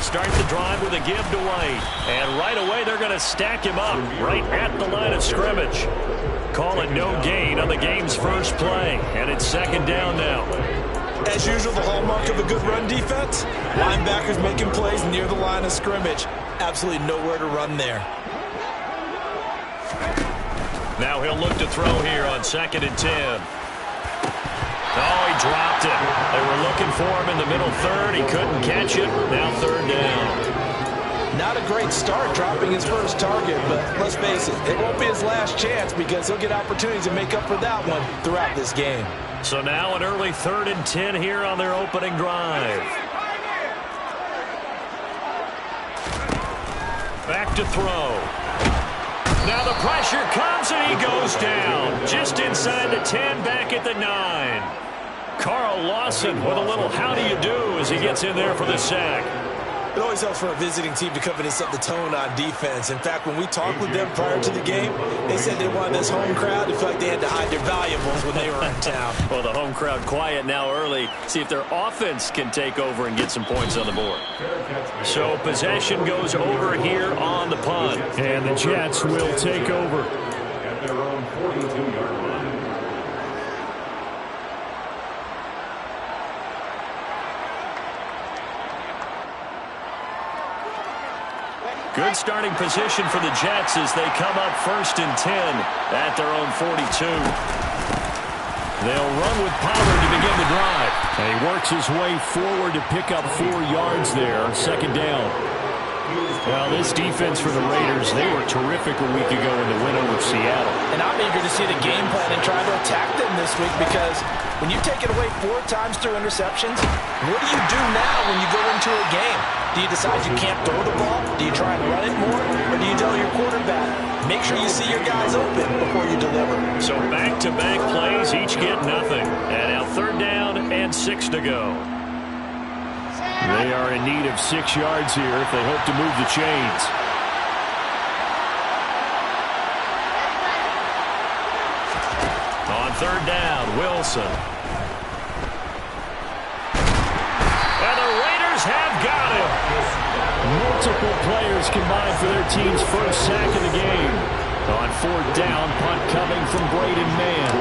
They'll start the drive with a give to White. And right away, they're going to stack him up right at the line of scrimmage. Call it no gain on the game's first play. And it's second down now. As usual, the hallmark of a good run defense, linebackers making plays near the line of scrimmage. Absolutely nowhere to run there. Now he'll look to throw here on 2nd and 10. Oh, he dropped it. They were looking for him in the middle third. He couldn't catch it. Now 3rd down. Not a great start dropping his first target, but let's face it, it won't be his last chance because he'll get opportunities to make up for that one throughout this game. So now an early 3rd and 10 here on their opening drive. Back to throw. Now the pressure comes and he goes down. Just inside the 10, back at the 9. Carl Lawson with a little how do you do as he gets in there for the sack. It always helps for a visiting team to come in and set the tone on defense. In fact, when we talked with them prior to the game, they said they wanted this home crowd to feel like they had to hide their valuables when they were in town. Well, the home crowd quiet now early. See if their offense can take over and get some points on the board. So possession goes over here on the punt. And the Jets will take over. At their own 42-yard line. Good starting position for the Jets as they come up 1st and 10 at their own 42. They'll run with Pollard to begin the drive. And he works his way forward to pick up 4 yards there on 2nd down. Well, this defense for the Raiders, they were terrific a week ago in the win over Seattle. And I'm eager to see the game plan and try to attack them this week because when you take it away 4 times through interceptions, what do you do now when you go into a game? Do you decide you can't throw the ball? Do you try and run it more? Or do you tell your quarterback, make sure you see your guys open before you deliver? So back-to-back plays, each get nothing. And now 3rd down and 6 to go. They are in need of 6 yards here if they hope to move the chains. On 3rd down, Wilson. And the Raiders have got him. Multiple players combined for their team's first sack of the game. On 4th down, punt coming from Braden Mann.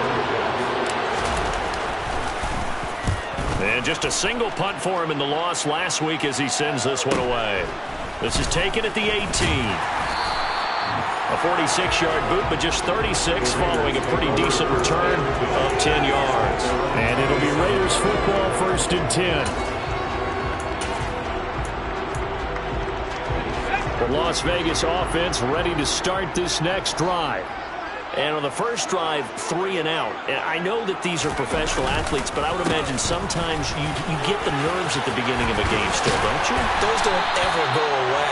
And just a single punt for him in the loss last week as he sends this one away. This is taken at the 18. A 46-yard boot, but just 36 following a pretty decent return of 10 yards. And it'll be Raiders football 1st and 10. The Las Vegas offense ready to start this next drive. And on the first drive, 3 and out. And I know that these are professional athletes, but I would imagine sometimes you get the nerves at the beginning of a game still, don't you? Those don't ever go away.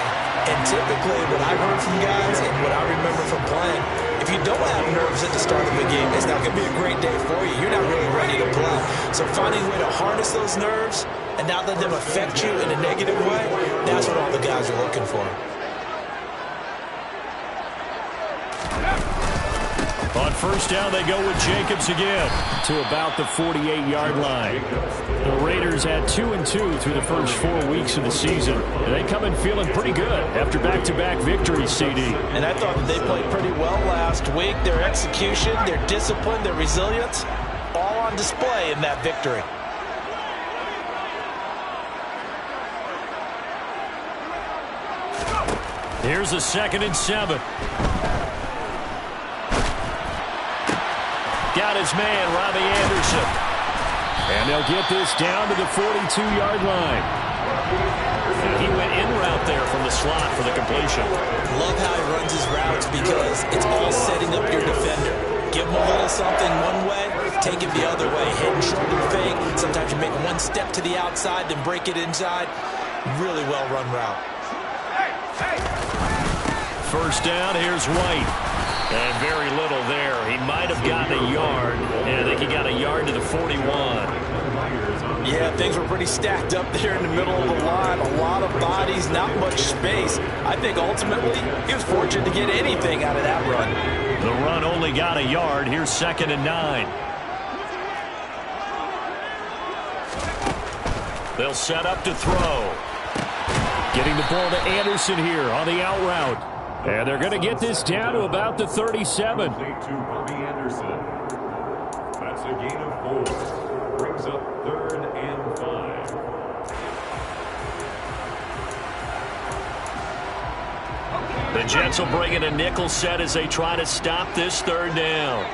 And typically, what I've heard from guys and what I remember from playing, if you don't have nerves at the start of a game, it's not going to be a great day for you. You're not really ready to play. So finding a way to harness those nerves and not let them affect you in a negative way, that's what all the guys are looking for. On 1st down, they go with Jacobs again to about the 48-yard line. The Raiders had 2-2 through the first 4 weeks of the season. And they come in feeling pretty good after back-to-back victories, CD. And I thought that they played pretty well last week. Their execution, their discipline, their resilience, all on display in that victory. Here's a 2nd and 7. Got his man, Robbie Anderson. And they'll get this down to the 42-yard line. He went in route there from the slot for the completion. Love how he runs his routes because it's all setting up your defender. Give him a little something one way, take it the other way. Head and shoulder fake. Sometimes you make one step to the outside, then break it inside. Really well-run route. 1st down, here's White. And very little there. He might have gotten a yard. And I think he got a yard to the 41. Yeah, things were pretty stacked up there in the middle of the line. A lot of bodies, not much space. I think ultimately he was fortunate to get anything out of that run. The run only got a yard. Here's 2nd and 9. They'll set up to throw. Getting the ball to Anderson here on the out route. And they're going to get this down to about the 37. That's a gain of 4. Brings up 3rd and 5. The Jets will bring in a nickel set as they try to stop this 3rd down.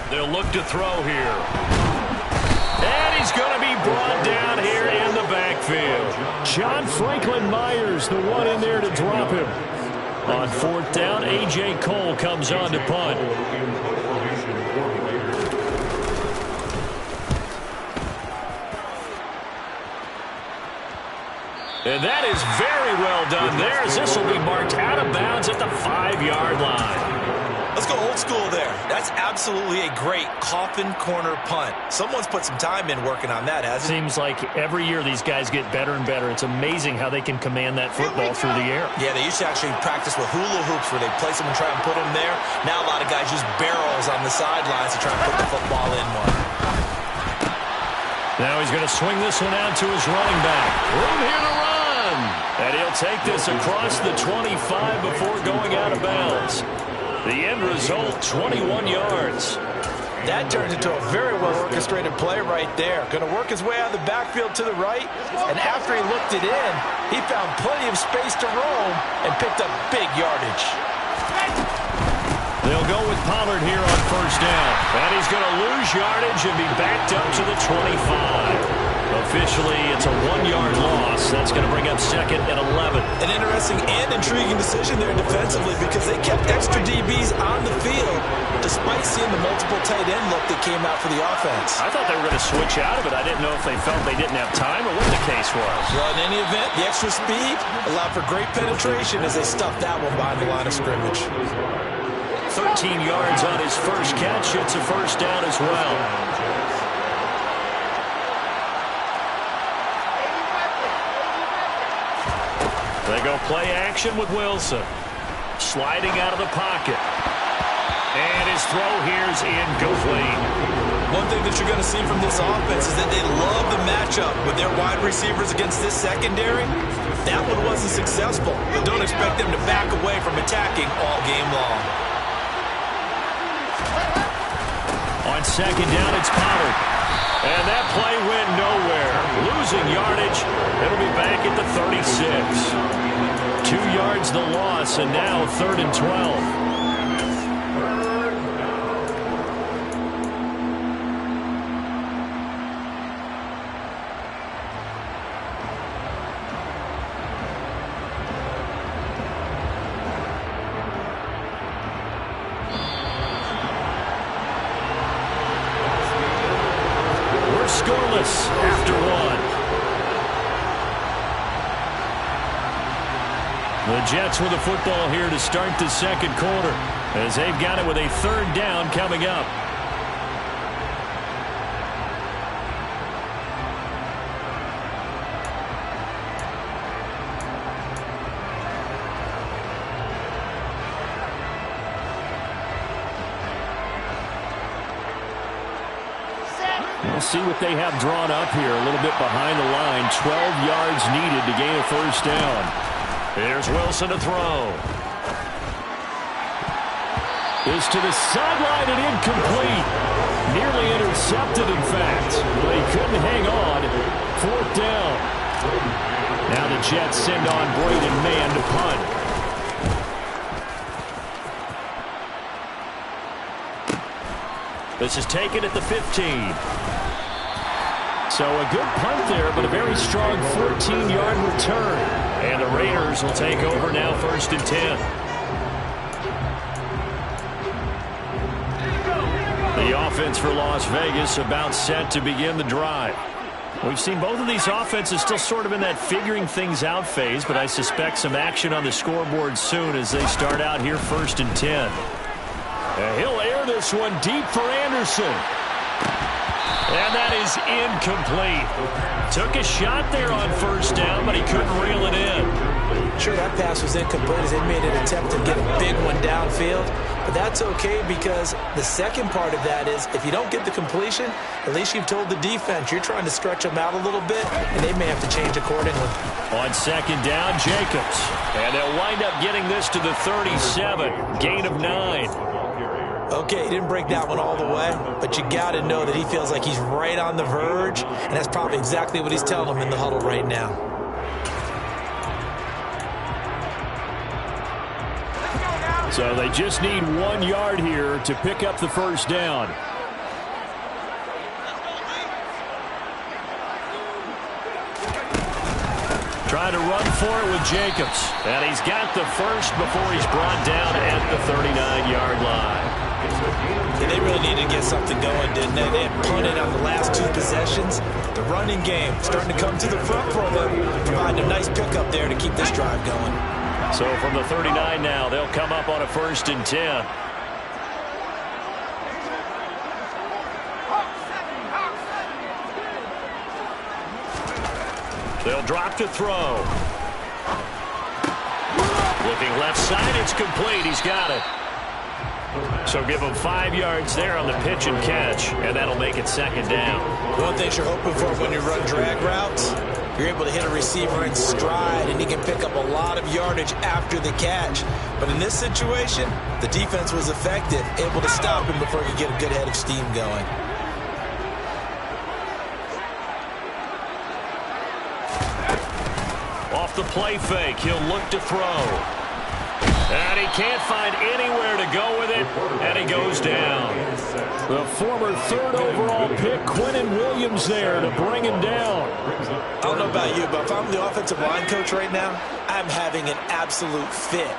They'll look to throw here. And he's going to be brought down here in the backfield. John Franklin Myers, the one in there to drop him. On 4th down, A.J. Cole comes on to punt. And that is very well done there, as this will be marked out of bounds at the 5-yard line. Let's go old school there. That's absolutely a great coffin corner punt. Someone's put some time in working on that, hasn't it? Seems like every year these guys get better and better. It's amazing how they can command that football through the air. Yeah, they used to actually practice with hula hoops where they place them and try and put them there. Now a lot of guys use barrels on the sidelines to try and put the football in one. Now he's going to swing this one out to his running back. Room here to run. And he'll take this across the 25 before going out of bounds. The end result, 21 yards. That turned into a very well-orchestrated play right there. Going to work his way out of the backfield to the right, and after he looked it in, he found plenty of space to roam and picked up big yardage. They'll go with Pollard here on 1st down. And he's going to lose yardage and be backed up to the 25. Officially, it's a 1-yard loss. That's going to bring up 2nd and 11. An interesting and intriguing decision there defensively because they kept extra DBs on the field despite seeing the multiple tight end look that came out for the offense. I thought they were going to switch out of it. I didn't know if they felt they didn't have time or what the case was. Well, in any event, the extra speed allowed for great penetration as they stuffed that one behind the line of scrimmage. 13 yards on his first catch. It's a 1st down as well. They go play action with Wilson. Sliding out of the pocket. And his throw here's incomplete. One thing that you're going to see from this offense is that they love the matchup with their wide receivers against this secondary. That one wasn't successful, but don't expect them to back away from attacking all game long. On 2nd down, it's Pollard. And that play went nowhere. Losing yardage. It'll be back at the 36. 2 yards the loss, and now 3rd and 12. Scoreless after 1. The Jets with the football here to start the 2nd quarter as they've got it with a 3rd down coming up. We'll see what they have drawn up here a little bit behind the line. 12 yards needed to gain a 1st down. Here's Wilson to throw. Is to the sideline and incomplete. Nearly intercepted, in fact. But he couldn't hang on. 4th down. Now the Jets send on Braden Mann to punt. This is taken at the 15. So a good punt there, but a very strong 14-yard return. And the Raiders will take over now, 1st and 10. The offense for Las Vegas about set to begin the drive. We've seen both of these offenses still sort of in that figuring things out phase, but I suspect some action on the scoreboard soon as they start out here 1st and 10. And he'll air this one deep for Anderson. And that is incomplete. Took a shot there on first down, but he couldn't reel it in. Sure, that pass was incomplete as they made an attempt to get a big one downfield. But that's okay because the second part of that is if you don't get the completion, at least you've told the defense you're trying to stretch them out a little bit, and they may have to change accordingly. On second down, Jacobs. And they'll wind up getting this to the 37. Gain of 9. Okay, he didn't break that one all the way, but you got to know that he feels like he's right on the verge, and that's probably exactly what he's telling them in the huddle right now. So they just need 1 yard here to pick up the first down. Trying to run for it with Jacobs. And he's got the first before he's brought down at the 39-yard line. Yeah, they really needed to get something going, didn't they? They had punted on the last 2 possessions. The running game starting to come to the front for them, providing a nice pickup there to keep this drive going. So from the 39 now, they'll come up on a 1st and 10. They'll drop to throw. Looking left side, it's complete. He's got it. So give him 5 yards there on the pitch and catch, and that'll make it 2nd down. One thing you're hoping for when you run drag routes, you're able to hit a receiver in stride, and he can pick up a lot of yardage after the catch. But in this situation, the defense was effective, able to stop him before he could get a good head of steam going. Off the play fake, he'll look to throw. And he can't find anywhere to go with it, and he goes down. The former 3rd overall pick, Quinnen Williams, there to bring him down. I don't know about you, but if I'm the offensive line coach right now, I'm having an absolute fit.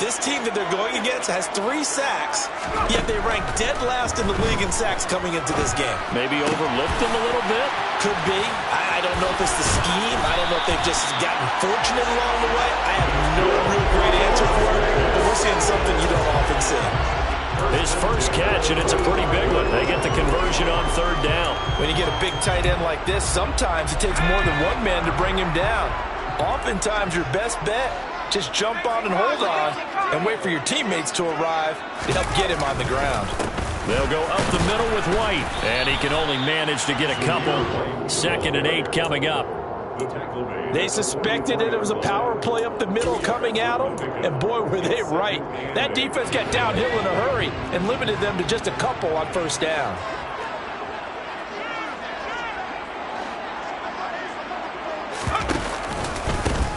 This team that they're going against has 3 sacks, yet they rank dead last in the league in sacks coming into this game. Maybe overlooked them a little bit? Could be. I don't know if it's the scheme. I don't know if they've just gotten fortunate along the way. I have no real great answer for it, but we're seeing something you don't often see. His first catch, and it's a pretty big one. They get the conversion on 3rd down. When you get a big tight end like this, sometimes it takes more than one man to bring him down. Oftentimes, your best bet, just jump on and hold on and wait for your teammates to arrive to help get him on the ground. They'll go up the middle with White, and he can only manage to get a couple. 2nd and 8 coming up. They suspected that it was a power play up the middle coming at them, and boy, were they right. That defense got downhill in a hurry and limited them to just a couple on 1st down.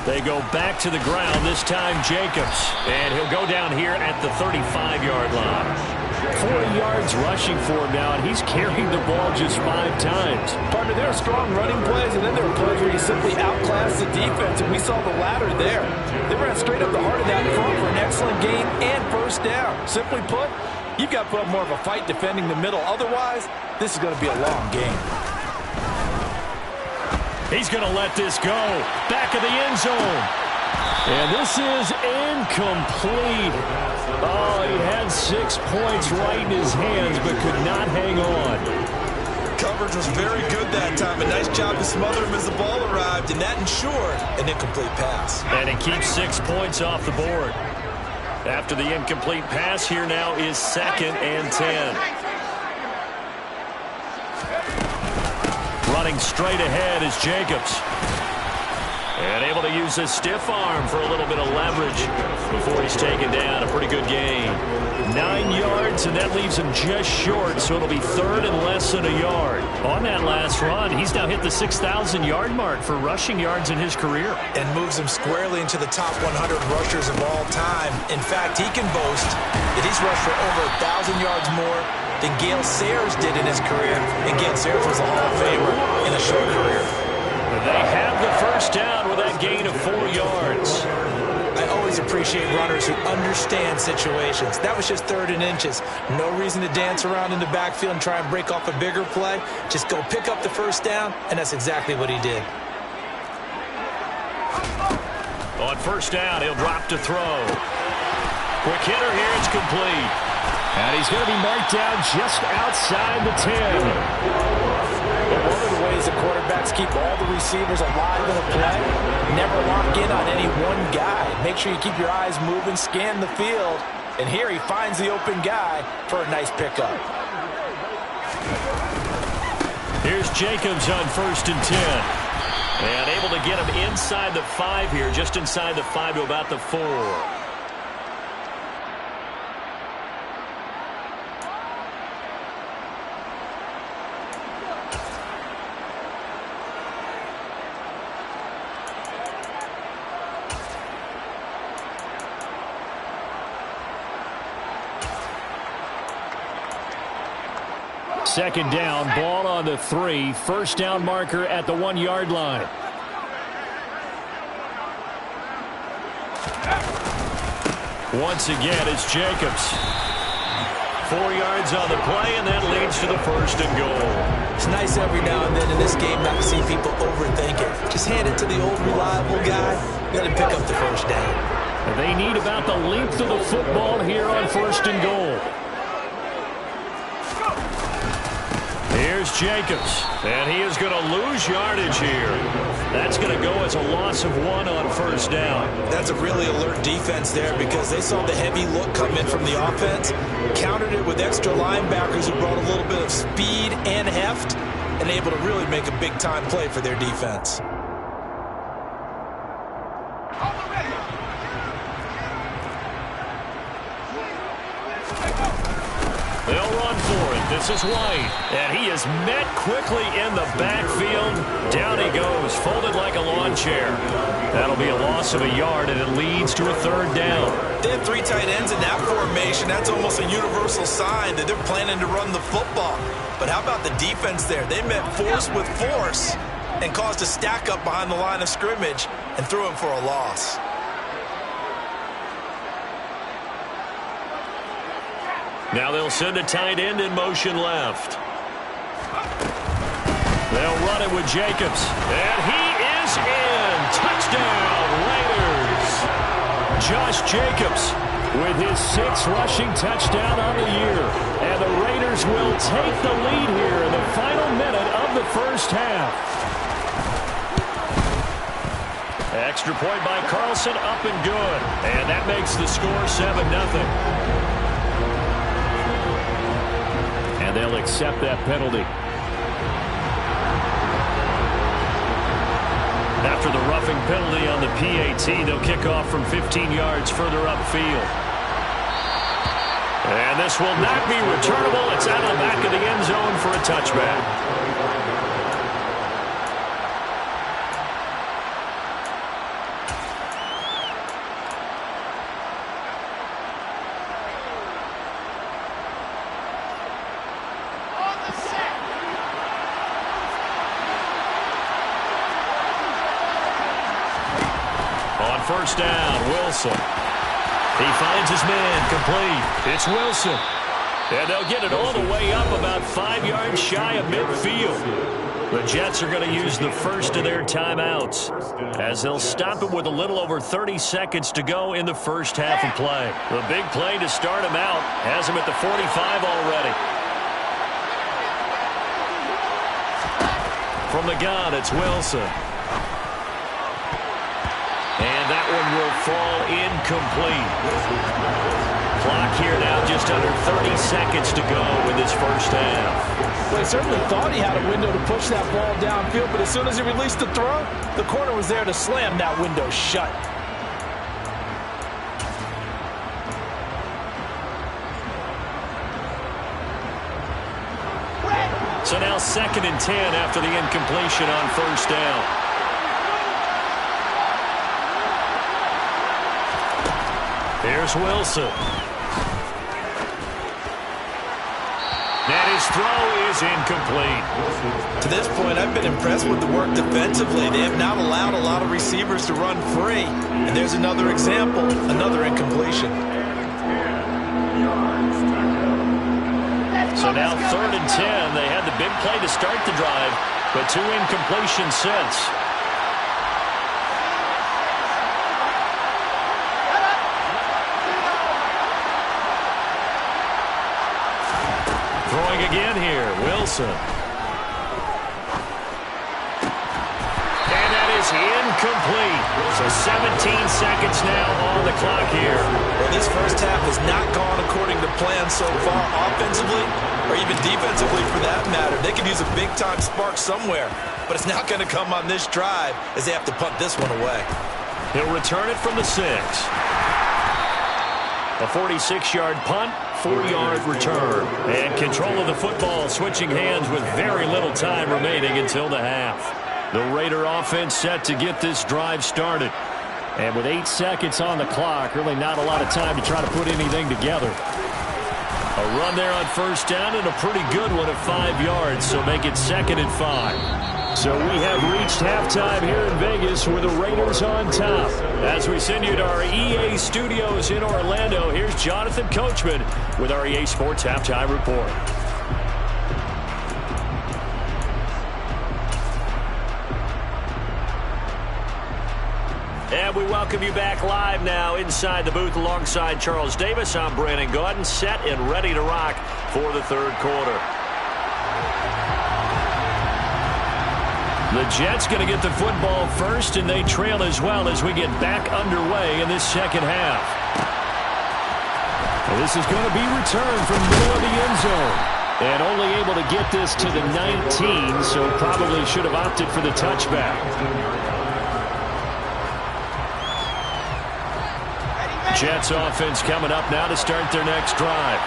They go back to the ground, this time Jacobs. And he'll go down here at the 35-yard line. 4 yards rushing for him now, and he's carried the ball just 5 times. Partner, there are strong running plays, and then there are plays where you simply outclass the defense, and we saw the latter there. They ran straight up the heart of that front for an excellent gain and 1st down. Simply put, you've got to put up more of a fight defending the middle. Otherwise, this is going to be a long game. He's going to let this go. Back of the end zone. And this is incomplete. Oh, he had 6 points right in his hands, but could not hang on. Coverage was very good that time. A nice job to smother him as the ball arrived, and that ensured an incomplete pass. And it keeps 6 points off the board. After the incomplete pass, here now is 2nd and 10. Running straight ahead is Jacobs. And able to use his stiff arm for a little bit of leverage before he's taken down. A pretty good gain. 9 yards, and that leaves him just short, so it'll be 3rd and less than a yard. On that last run, he's now hit the 6,000-yard mark for rushing yards in his career. And moves him squarely into the top 100 rushers of all time. In fact, he can boast that he's rushed for over 1,000 yards more than Gale Sayers did in his career. And Gale Sayers was a Hall of Famer in a short career. They have the first down with that gain of 4 yards. I always appreciate runners who understand situations. That was just 3rd and inches. No reason to dance around in the backfield and try and break off a bigger play. Just go pick up the first down, and that's exactly what he did. On 1st down, he'll drop to throw. Quick hitter here, it's complete. And he's going to be marked down just outside the 10. But one of the ways the quarterbacks keep all the receivers alive in a play, never lock in on any one guy. Make sure you keep your eyes moving, scan the field. And here he finds the open guy for a nice pickup. Here's Jacobs on 1st and 10. And able to get him inside the 5 here, just inside the 5 to about the 4. Second down, ball on the 3. First down marker at the 1-yard line. Once again, it's Jacobs. 4 yards on the play, and that leads to the 1st and goal. It's nice every now and then in this game not to see people overthink it. Just hand it to the old reliable guy. Let him pick up the first down. They need about the length of the football here on 1st and goal. Here's Jacobs, and he is going to lose yardage here. That's going to go as a loss of 1 on 1st down. That's a really alert defense there because they saw the heavy look come in from the offense, countered it with extra linebackers who brought a little bit of speed and heft, and able to really make a big-time play for their defense. They'll run for it. This is White. And he is met quickly in the backfield. Down he goes, folded like a lawn chair. That'll be a loss of a yard, and it leads to a 3rd down. They have 3 tight ends in that formation. That's almost a universal sign that they're planning to run the football. But how about the defense there? They met force with force and caused a stack up behind the line of scrimmage and threw him for a loss. Now they'll send a tight end in motion left. They'll run it with Jacobs. And he is in. Touchdown, Raiders. Josh Jacobs with his 6th rushing touchdown on the year. And the Raiders will take the lead here in the final minute of the 1st half. Extra point by Carlson, up and good. And that makes the score 7-0. And they'll accept that penalty. After the roughing penalty on the PAT, they'll kick off from 15 yards further upfield. And this will not be returnable. It's out of the back of the end zone for a touchback. First down, Wilson. He finds his man, complete. It's Wilson. And they'll get it all the way up about 5 yards shy of midfield. The Jets are going to use the first of their timeouts as they'll stop it with a little over 30 seconds to go in the first half of play. The big play to start him out has him at the 45 already. From the gun, it's Wilson. And that one will fall incomplete. Clock here now just under 30 seconds to go in this first half. Well, he certainly thought he had a window to push that ball downfield, but as soon as he released the throw, the corner was there to slam that window shut. So now 2nd and 10 after the incompletion on first down. Here's Wilson. And his throw is incomplete. To this point, I've been impressed with the work defensively. They have not allowed a lot of receivers to run free. And there's another example, another incompletion. So now 3rd and 10. They had the big play to start the drive, but 2 incompletions since. here. Wilson. And that is incomplete. So 17 seconds now on the clock here. Well, this first half has not gone according to plan so far offensively or even defensively for that matter. They could use a big-time spark somewhere, but it's not going to come on this drive as they have to punt this one away. He'll return it from the 6. A 46-yard punt, 4-yard return. And control of the football switching hands with very little time remaining until the half. The Raider offense set to get this drive started. And with 8 seconds on the clock, really not a lot of time to try to put anything together. A run there on first down and a pretty good one at 5 yards, so make it 2nd and 5. So we have reached halftime here in Vegas with the Raiders on top. As we send you to our EA studios in Orlando, here's Jonathan Coachman with our EA Sports Halftime Report. And we welcome you back live now inside the booth alongside Charles Davis. I'm Brandon Gaudin, set and ready to rock for the third quarter. The Jets going to get the football first, and they trail as well as we get back underway in this second half. And this is going to be returned from the middle of the end zone. And only able to get this to the 19, so probably should have opted for the touchback. Jets offense coming up now to start their next drive.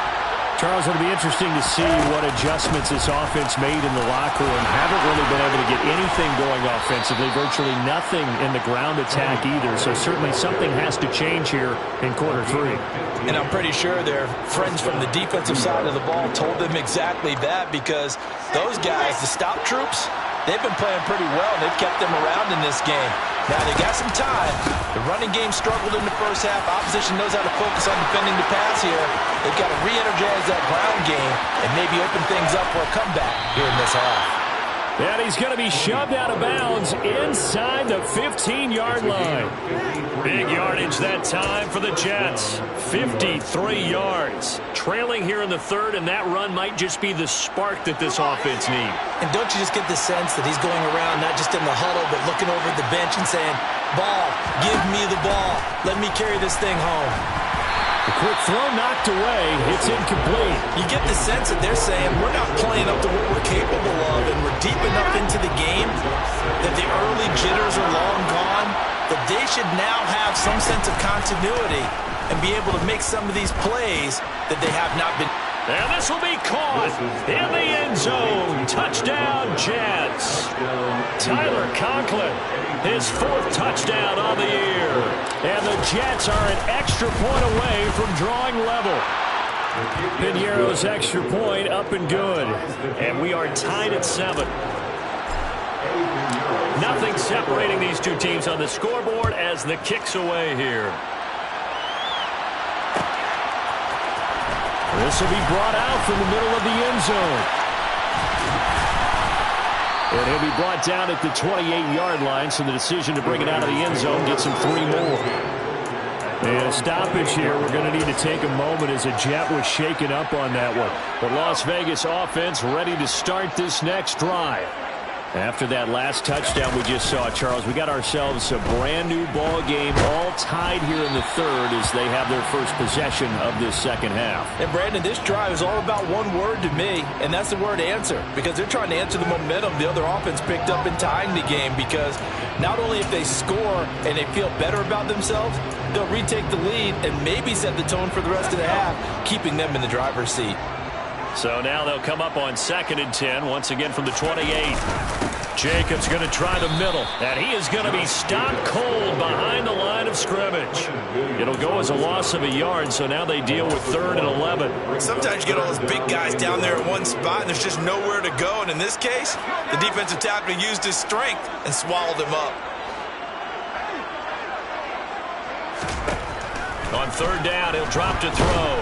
Charles, it'll be interesting to see what adjustments this offense made in the locker room. Haven't really been able to get anything going offensively, virtually nothing in the ground attack either. So certainly something has to change here in quarter 3. And I'm pretty sure their friends from the defensive side of the ball told them exactly that, because those guys, the stop troops, they've been playing pretty well, and they've kept them around in this game. Now, they got some time. The running game struggled in the first half. Opposition knows how to focus on defending the pass here. They've got to re-energize that ground game and maybe open things up for a comeback here in this half. And he's going to be shoved out of bounds inside the 15-yard line. Big yardage that time for the Jets. 53 yards. Trailing here in the third, and that run might just be the spark that this offense needs. And don't you just get the sense that he's going around not just in the huddle, but looking over at the bench and saying, ball, give me the ball. Let me carry this thing home. A quick throw knocked away. It's incomplete. You get the sense that they're saying we're not playing up to what we're capable of, and we're deep enough into the game that the early jitters are long gone, that they should now have some sense of continuity and be able to make some of these plays that they have not been. And this will be caught in the end zone. Touchdown, Jets. Tyler Conklin, his 4th touchdown on the year. And the Jets are an extra point away from drawing level. Piniero's extra point up and good. And we are tied at 7. Nothing separating these two teams on the scoreboard as the kick's away here. This will be brought out from the middle of the end zone. And he'll be brought down at the 28-yard line, so the decision to bring it out of the end zone gets him 3 more. And a stoppage here. We're going to need to take a moment as a Jet was shaken up on that one. The Las Vegas offense ready to start this next drive. After that last touchdown we just saw, Charles, we got ourselves a brand-new ball game, all tied here in the third as they have their first possession of this second half. And, Brandon, this drive is all about one word to me, and that's the word answer, because they're trying to answer the momentum the other offense picked up in tying the game, because not only if they score and they feel better about themselves, they'll retake the lead and maybe set the tone for the rest of the half, keeping them in the driver's seat. So now they'll come up on 2nd and 10, once again from the 28. Jacobs going to try the middle, and he is going to be stopped cold behind the line of scrimmage. It'll go as a loss of a yard, so now they deal with 3rd and 11. Sometimes you get all those big guys down there in one spot, and there's just nowhere to go. And in this case, the defensive tackle used his strength and swallowed him up. On 3rd down, he'll drop to throw.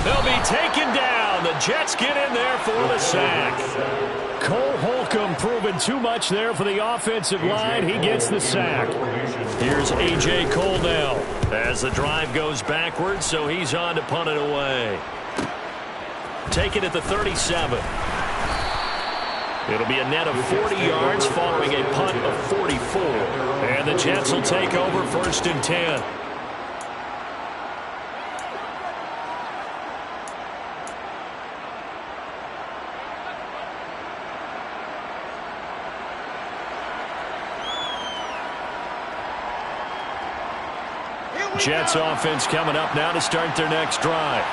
They'll be taken down. The Jets get in there for the sack. Cole Holcomb proving too much there for the offensive line. He gets the sack. Here's A.J. Cole now as the drive goes backwards, so he's on to punt it away. Taken at the 37. It'll be a net of 40 yards following a punt of 44. And the Jets will take over 1st and 10. Jets offense coming up now to start their next drive.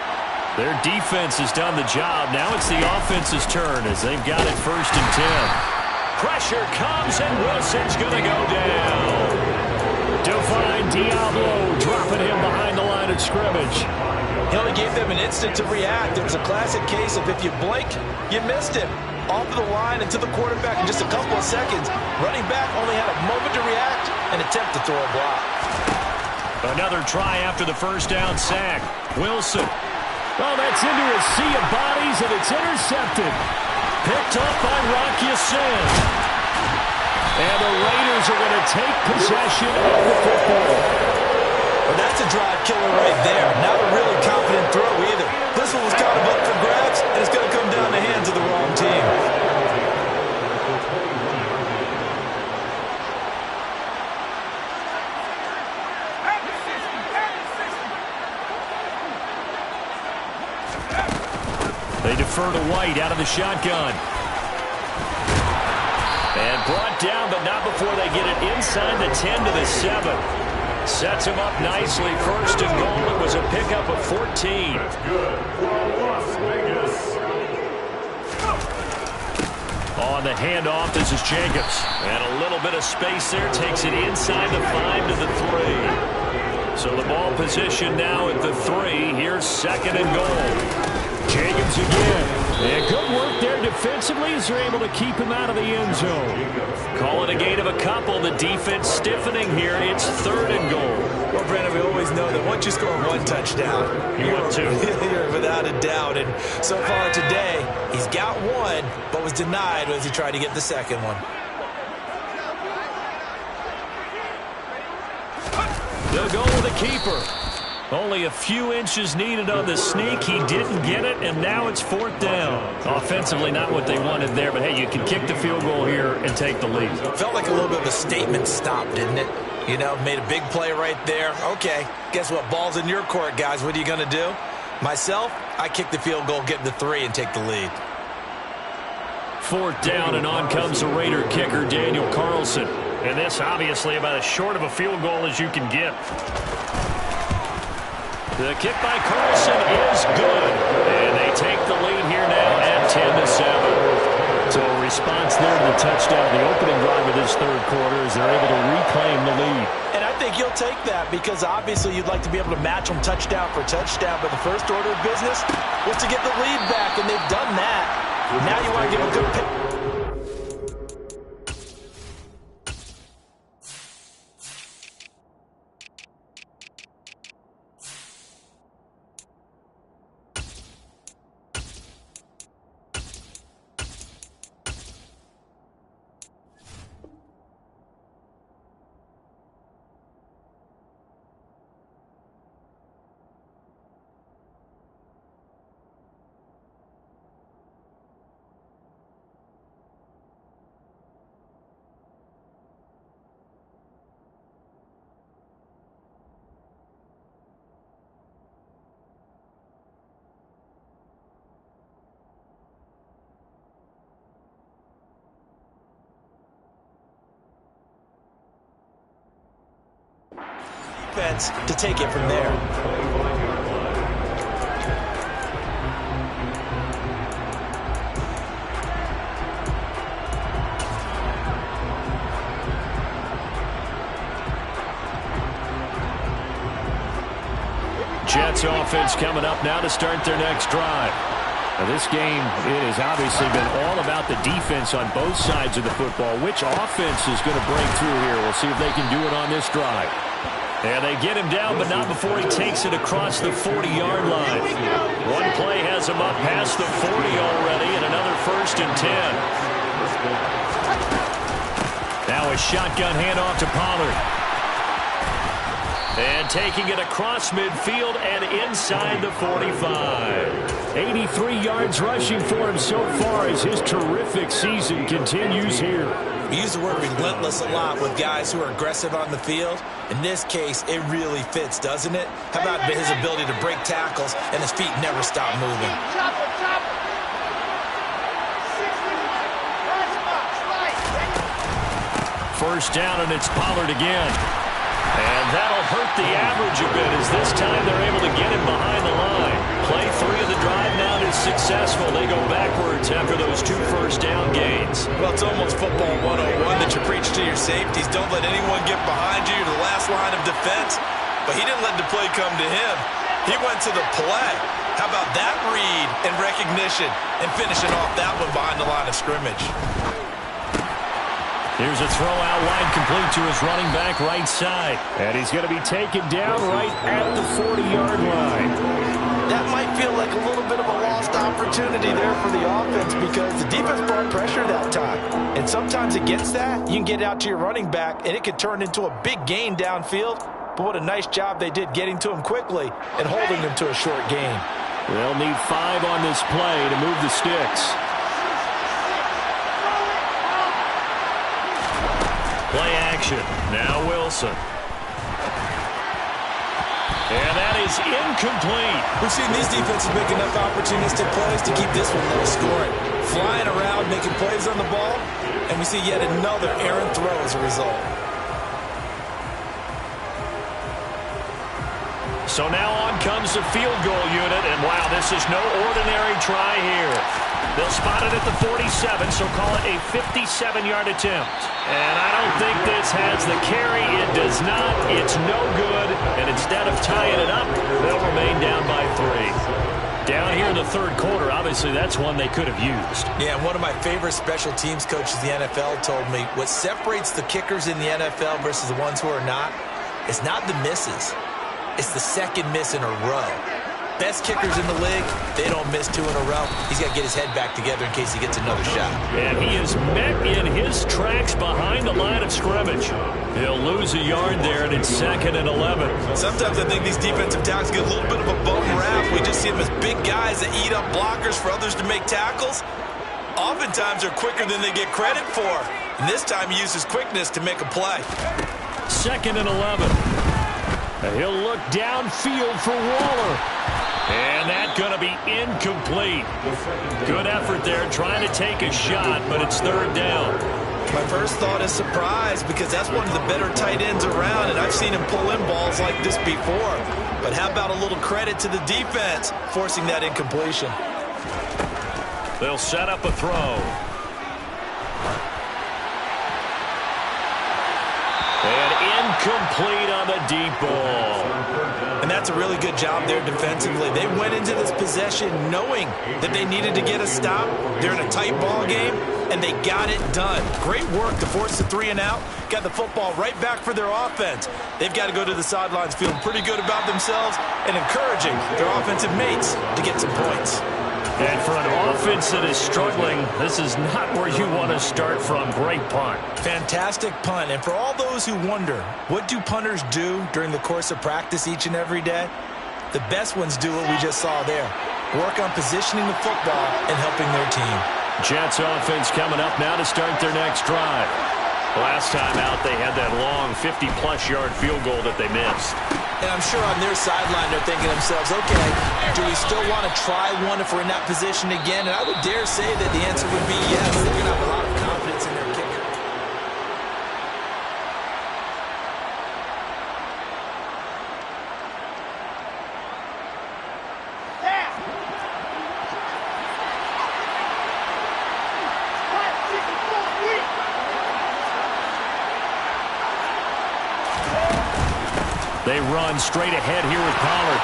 Their defense has done the job. Now it's the offense's turn as they've got it 1st and 10. Pressure comes and Wilson's going to go down. Define Diablo dropping him behind the line of scrimmage. He only gave them an instant to react. It was a classic case of if you blink, you missed him. Off of the line and to the quarterback in just a couple of seconds. Running back only had a moment to react and attempt to throw a block. Another try after the 1st down sack. Wilson. Oh, that's into a sea of bodies, and it's intercepted. Picked up by Rocky Sin. And the Raiders are going to take possession of the football. Well, that's a drive killer right there. Not a really confident throw either. This one was kind of up for grabs, and it's going to come down the hands of the wrong team. They defer to White out of the shotgun. And brought down, but not before they get it inside the 10 to the 7. Sets him up nicely. 1st and goal. It was a pickup of 14. That's good for Las Vegas. On the handoff, this is Jacobs. And a little bit of space there. Takes it inside the 5 to the 3. So the ball position now at the 3. Here's 2nd and goal. Jacobs again. And good work there defensively as they're able to keep him out of the end zone. Call it a gain of a couple. The defense stiffening here. It's 3rd and goal. Well, Brandon, we always know that once you score 1 touchdown, you want 2. You're without a doubt. And so far today, he's got 1, but was denied as he tried to get the 2nd one. They'll go with a keeper. Only a few inches needed on the sneak. He didn't get it, and now it's 4th down. Offensively, not what they wanted there, but hey, you can kick the field goal here and take the lead. Felt like a little bit of a statement stop, didn't it? You know, made a big play right there. Okay, guess what? Ball's in your court, guys. What are you going to do? Myself, I kick the field goal, get the 3, and take the lead. 4th down, and on comes the Raider kicker, Daniel Carlson. And this, obviously, about as short of a field goal as you can get. The kick by Carlson is good. And they take the lead here now at 10 to 7. So a response there to the touchdown, the opening drive of this 3rd quarter, as they're able to reclaim the lead. And I think you'll take that because obviously you'd like to be able to match them touchdown for touchdown. But the first order of business was to get the lead back, and they've done that. Now you want to give a good pick. To take it from there. Jets offense coming up now to start their next drive. Now this game, it has obviously been all about the defense on both sides of the football. Which offense is going to break through here? We'll see if they can do it on this drive. And they get him down, but not before he takes it across the 40-yard line. One play has him up past the 40 already, and another 1st and 10. Now a shotgun handoff to Pollard. And taking it across midfield and inside the 45. 83 yards rushing for him so far as his terrific season continues here. We use the word relentless a lot with guys who are aggressive on the field. In this case, it really fits, doesn't it? How about his ability to break tackles and his feet never stop moving? First down, and it's Pollard again. And that'll hurt the average a bit as this time they're able to get him behind the line. Play 3 of the drive now is successful. They go backwards after those 2 first down gains. Well, it's almost football 101 that you preach to your safeties. Don't let anyone get behind you. You're the last line of defense. But he didn't let the play come to him. He went to the play. How about that read and recognition and finishing off that one behind the line of scrimmage? Here's a throw out wide, complete to his running back right side. And he's going to be taken down right at the 40-yard line. That might feel like a little bit of a lost opportunity there for the offense because the defense brought pressure that time. And sometimes against that, you can get out to your running back, and it could turn into a big gain downfield. But what a nice job they did getting to him quickly and holding him to a short gain. They'll need 5 on this play to move the sticks. Play action. Now Wilson. And that is incomplete. We've seen these defenses make enough opportunistic plays to keep this one low scoring. Flying around, making plays on the ball, and we see yet another errant throw as a result. So now on comes the field goal unit, and wow, this is no ordinary try here. They'll spot it at the 47, so call it a 57-yard attempt. And I don't think this has the carry. It does not. It's no good. And instead of tying it up, they'll remain down by 3. Down here in the third quarter, obviously that's one they could have used. Yeah, and one of my favorite special teams coaches in the NFL told me what separates the kickers in the NFL versus the ones who are not is not the misses. It's the second miss in a row. Best kickers in the league, they don't miss 2 in a row. He's got to get his head back together in case he gets another shot. And he is met in his tracks behind the line of scrimmage. He'll lose a yard there, and it's 2nd and 11. Sometimes I think these defensive tackles get a little bit of a bum rap. We just see them as big guys that eat up blockers for others to make tackles. Oftentimes they're quicker than they get credit for. And this time he uses quickness to make a play. 2nd and 11. And he'll look downfield for Waller. And that's going to be incomplete. Good effort there trying to take a shot, but it's 3rd down. My first thought is surprise because that's one of the better tight ends around, and I've seen him pull in balls like this before. But how about a little credit to the defense forcing that incompletion? They'll set up a throw. And incomplete on the deep ball. And that's a really good job there defensively. They went into this possession knowing that they needed to get a stop. They're in a tight ball game, and they got it done. Great work to force the 3 and out. Got the football right back for their offense. They've got to go to the sidelines feeling pretty good about themselves and encouraging their offensive mates to get some points. And for an offense that is struggling, this is not where you want to start from. Great punt. Fantastic punt. And for all those who wonder, what do punters do during the course of practice each and every day? The best ones do what we just saw there. Work on positioning the football and helping their team. Jets offense coming up now to start their next drive. Last time out, they had that long 50-plus yard field goal that they missed. And I'm sure on their sideline they're thinking to themselves, okay, do we still want to try one if we're in that position again? And I would dare say that the answer would be yes. They're going to have a lot of confidence in their kicker. They run straight ahead here with Pollard.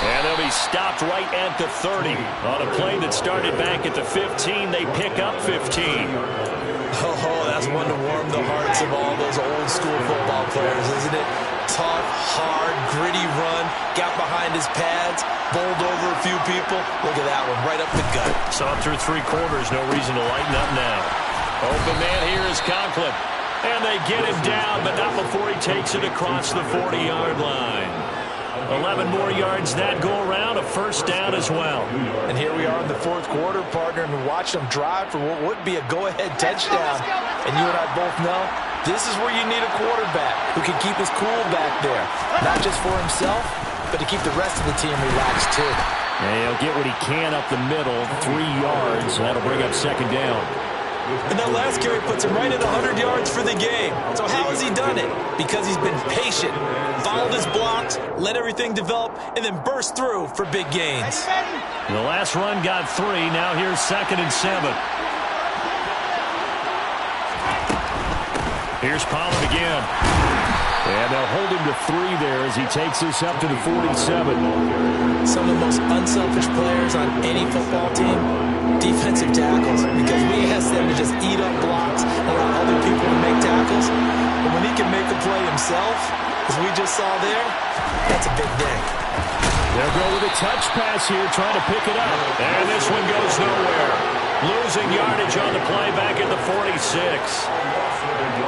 And they'll be stopped right at the 30. On a play that started back at the 15, they pick up 15. Oh, that's one to warm the hearts of all those old school football players, isn't it? Tough, hard, gritty run, got behind his pads, bowled over a few people. Look at that one, right up the gut. Saw it through 3 quarters, no reason to lighten up now. Open man here is Conklin. And they get him down, but not before he takes it across the 40-yard line. 11 more yards that go around, a first down as well. And here we are in the fourth quarter, partner, and we watch them drive for what would be a go-ahead touchdown. And you and I both know this is where you need a quarterback who can keep his cool back there, not just for himself, but to keep the rest of the team relaxed too. And he'll get what he can up the middle, 3 yards, and that'll bring up second down. And that last carry puts him right at 100 yards for the game. So how has he done it? Because he's been patient, followed his blocks, let everything develop, and then burst through for big gains. The last run got 3. Now here's 2nd and 7. Here's Pollard again. And they'll hold him to 3 there as he takes this up to the 47. Some of the most unselfish players on any football team, defensive tackles, because we ask them to just eat up blocks, allow other people to make tackles. But when he can make a play himself, as we just saw there, that's a big day. They'll go with a touch pass here, trying to pick it up. And this one goes nowhere. Losing yardage on the play back at the 46.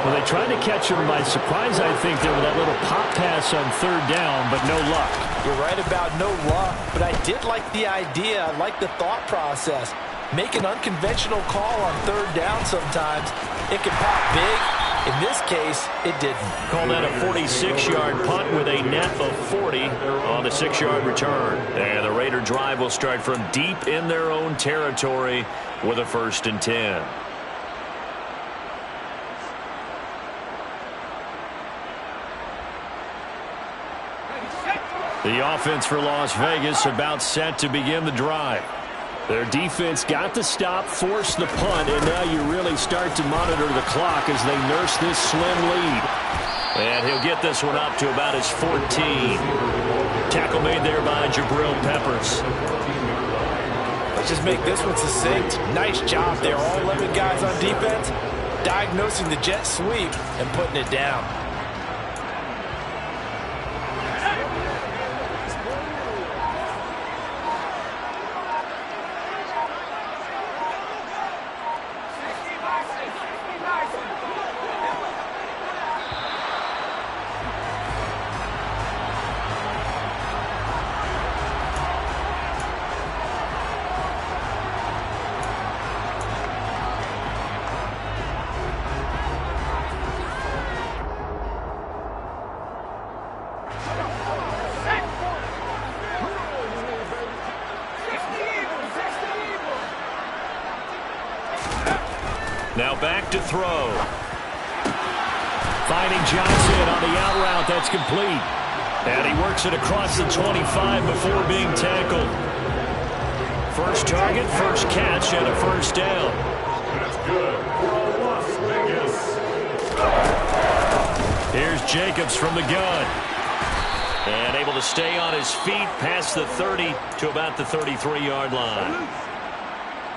Well, they tried to catch him by surprise, I think, there with that little pop pass on 3rd down, but no luck. You're right about no luck, but I did like the idea. I like the thought process. Make an unconventional call on 3rd down sometimes. It can pop big. In this case, it didn't. Call that a 46-yard punt with a net of 40 on the 6-yard return. And the Raider drive will start from deep in their own territory with a 1st and 10. The offense for Las Vegas about set to begin the drive. Their defense got the stop, forced the punt, and now you really start to monitor the clock as they nurse this slim lead. And he'll get this one up to about his 14. Tackle made there by Jabril Peppers. Let's just make this one succinct. Nice job there. All 11 guys on defense diagnosing the jet sweep and putting it down. Now back to throw. Finding Johnson on the out route. That's complete. And he works it across the 25 before being tackled. First target, first catch, and a first down. That's good for Las Vegas. Here's Jacobs from the gun. And able to stay on his feet past the 30 to about the 33-yard line.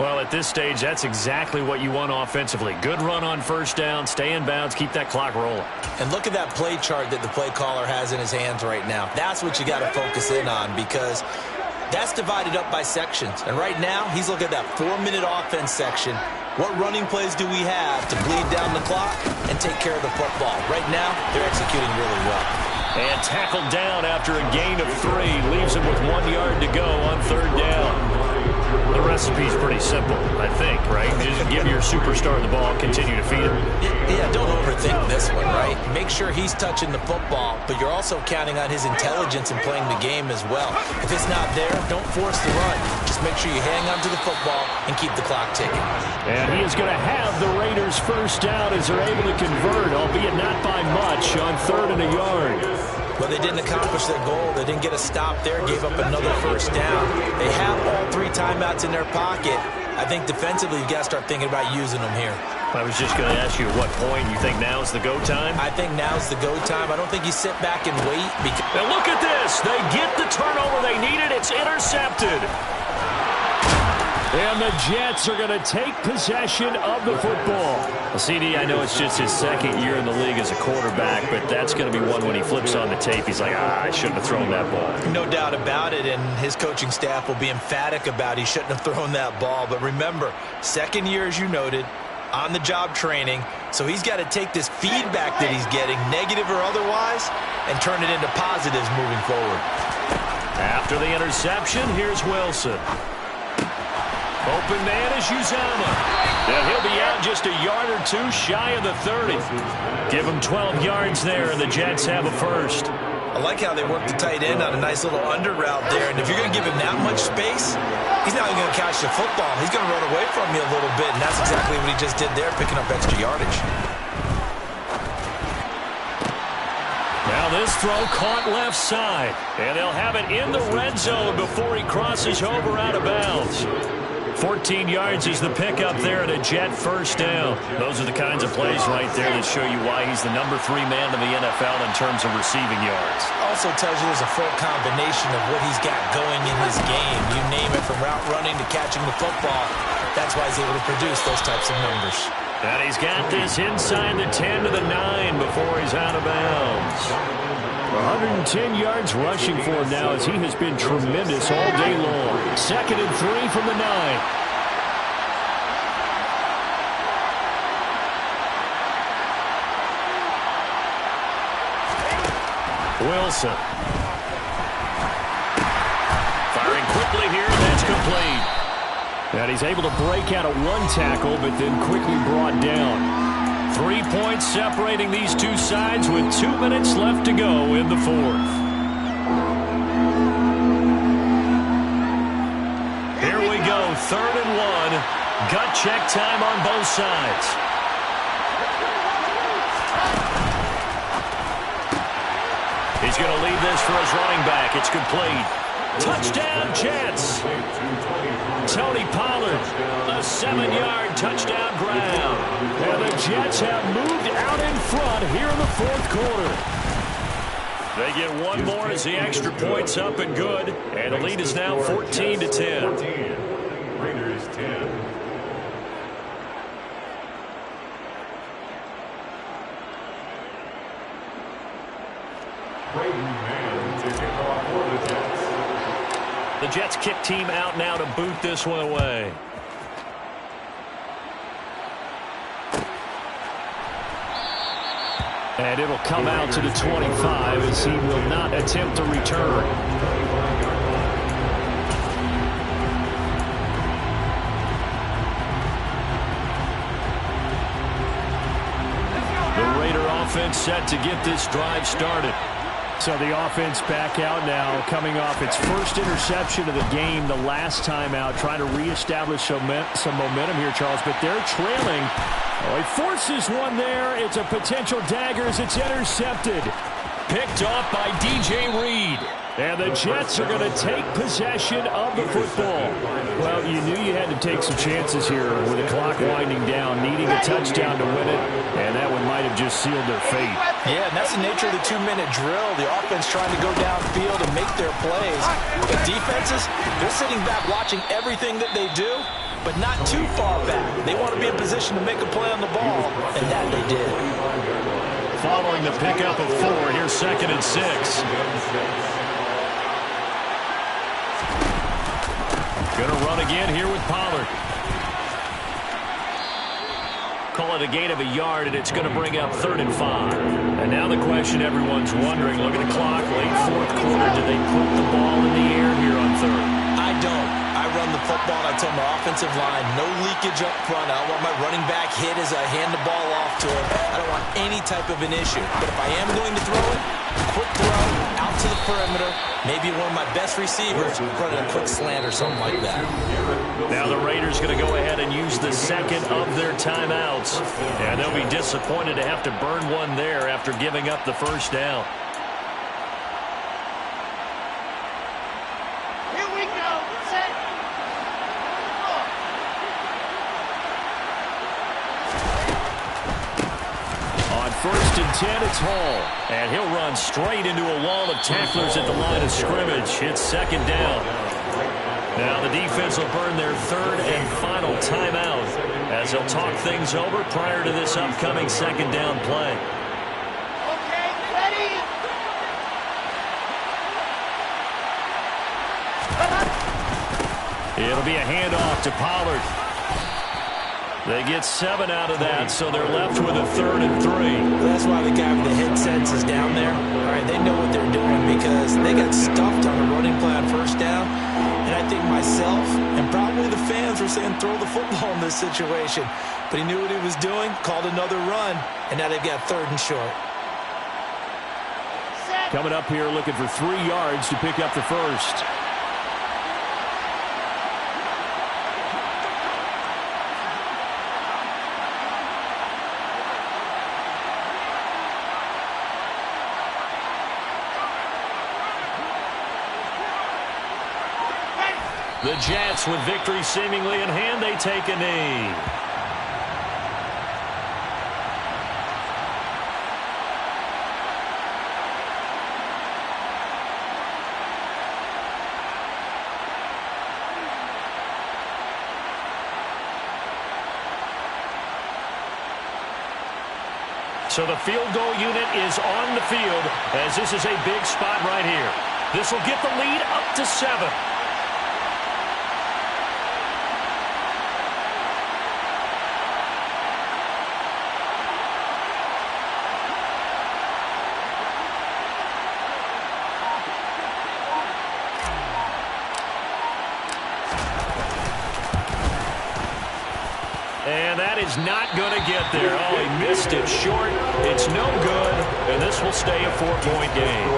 Well, at this stage, that's exactly what you want offensively. Good run on first down, stay in bounds, keep that clock rolling. And look at that play chart that the play caller has in his hands right now. That's what you got to focus in on, because that's divided up by sections. And right now, he's looking at that 4-minute offense section. What running plays do we have to bleed down the clock and take care of the football? Right now, they're executing really well. And tackled down after a gain of 3. Leaves him with 1 yard to go on third down. The recipe's pretty simple, I think, right? Just give your superstar the ball, continue to feed him. Yeah, don't overthink this one, right? Make sure he's touching the football, but you're also counting on his intelligence in playing the game as well. If it's not there, don't force the run. Just make sure you hang on to the football and keep the clock ticking. And he is going to have the Raiders first down as they're able to convert, albeit not by much, on 3rd and a yard. But they didn't accomplish their goal. They didn't get a stop there, gave up another first down. They have all 3 timeouts in their pocket. I think defensively, you've got to start thinking about using them here. I was just going to ask you at what point you think now's the go time? I think now's the go time. I don't think you sit back and wait. Now look at this. They get the turnover they needed. It's intercepted. And the Jets are going to take possession of the football. Well, CD, I know it's just his 2nd year in the league as a quarterback, but that's going to be one when he flips on the tape. He's like, I shouldn't have thrown that ball. No doubt about it, and his coaching staff will be emphatic about he shouldn't have thrown that ball. But remember, 2nd year, as you noted, on-the-job training, So he's got to take this feedback that he's getting, negative or otherwise, and turn it into positives moving forward. After the interception, here's Wilson. Open man is Uzomah. Now he'll be out just a yard or two shy of the 30. Give him 12 yards there, and the Jets have a first. I like how they work the tight end on a nice little under route there. And if you're going to give him that much space, he's not even going to catch the football. He's going to run away from you a little bit, and that's exactly what he just did there, picking up extra yardage. Now this throw caught left side, and they'll have it in the red zone before he crosses over out of bounds. 14 yards is the pickup there at a Jet first down. Those are the kinds of plays right there that show you why he's the number 3 man in the NFL in terms of receiving yards. Also tells you there's a full combination of what he's got going in his game. You name it, from route running to catching the football. That's why he's able to produce those types of numbers. And he's got this inside the 10 to the 9 before he's out of bounds. 110 yards rushing for him now as he has been tremendous all day long. 2nd and 3 from the 9. Wilson. Firing quickly here, that's complete. And he's able to break out of one tackle, but then quickly brought down. 3 points separating these two sides with 2 minutes left to go in the 4th. Here we go, 3rd and 1. Gut check time on both sides. He's going to leave this for his running back. It's complete. Touchdown, Jets. Tony Pollard, a 7-yard touchdown grab. And the Jets have moved out in front here in the 4th quarter. They get one more as the extra point's up and good. And the lead is now 14-10. Raiders 10. The Jets kick team out now to boot this one away. And it'll come out to the 25 as he will not attempt to return. The Raider offense set to get this drive started. So the offense back out now, coming off its first interception of the game the last time out, trying to reestablish some momentum here, Charles, but they're trailing. Oh, he forces one there. It's a potential dagger as it's intercepted. Picked off by DJ Reed. And the Jets are going to take possession of the football. Well, you knew you had to take some chances here with the clock winding down, needing a touchdown to win it, and that one might have just sealed their fate. Yeah, and that's the nature of the 2-minute drill. The offense trying to go downfield and make their plays. The defenses, they're sitting back watching everything that they do, but not too far back. They want to be in position to make a play on the ball, and that they did. Following the pickup of 4, here's 2nd and 6. Going to run again here with Pollard. Call it a gain of a yard, and it's going to bring up 3rd and 5. And now the question everyone's wondering, look at the clock, late 4th quarter, do they put the ball in the air here on 3rd? I don't. I run the football, and I tell my offensive line, no leakage up front. I don't want my running back hit as I hand the ball off to him. I don't want any type of an issue. But if I am going to throw it, quick throw, out to the perimeter, maybe one of my best receivers running a quick slant or something like that. Now the Raiders going to go ahead and use the 2nd of their timeouts. And they'll be disappointed to have to burn one there after giving up the first down. First and 10, it's Hall. And he'll run straight into a wall of tacklers at the line of scrimmage. It's 2nd down. Now the defense will burn their 3rd and final timeout as they'll talk things over prior to this upcoming 2nd down play. Okay, ready? It'll be a handoff to Pollard. They get 7 out of that, so they're left with a 3rd and 3. That's why the guy with the headsets is down there. All right, they know what they're doing because they got stuffed on a running play on 1st down. And I think myself and probably the fans were saying throw the football in this situation. But he knew what he was doing, called another run, and now they've got 3rd and short. Coming up here looking for 3 yards to pick up the first. The Jets, with victory seemingly in hand, they take a knee. So the field goal unit is on the field as this is a big spot right here. This will get the lead up to 7. And that is not going to get there. Oh, he missed it short. It's no good, and this will stay a 4-point game.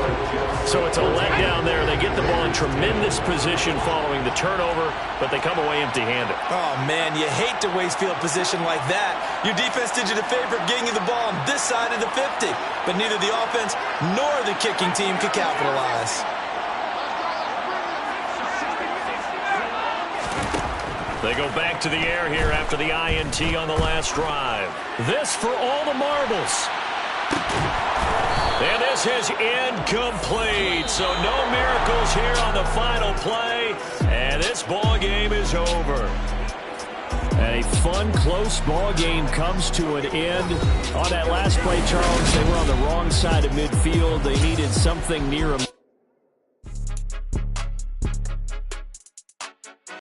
So it's a letdown there. They get the ball in tremendous position following the turnover, but they come away empty-handed. Oh, man, you hate to waste field position like that. Your defense did you the favor of getting you the ball on this side of the 50, but neither the offense nor the kicking team could capitalize. They go back to the air here after the INT on the last drive. This for all the marbles. And this is incomplete. So no miracles here on the final play. And this ball game is over. And a fun, close ball game comes to an end. On that last play, Charles, they were on the wrong side of midfield. They needed something near a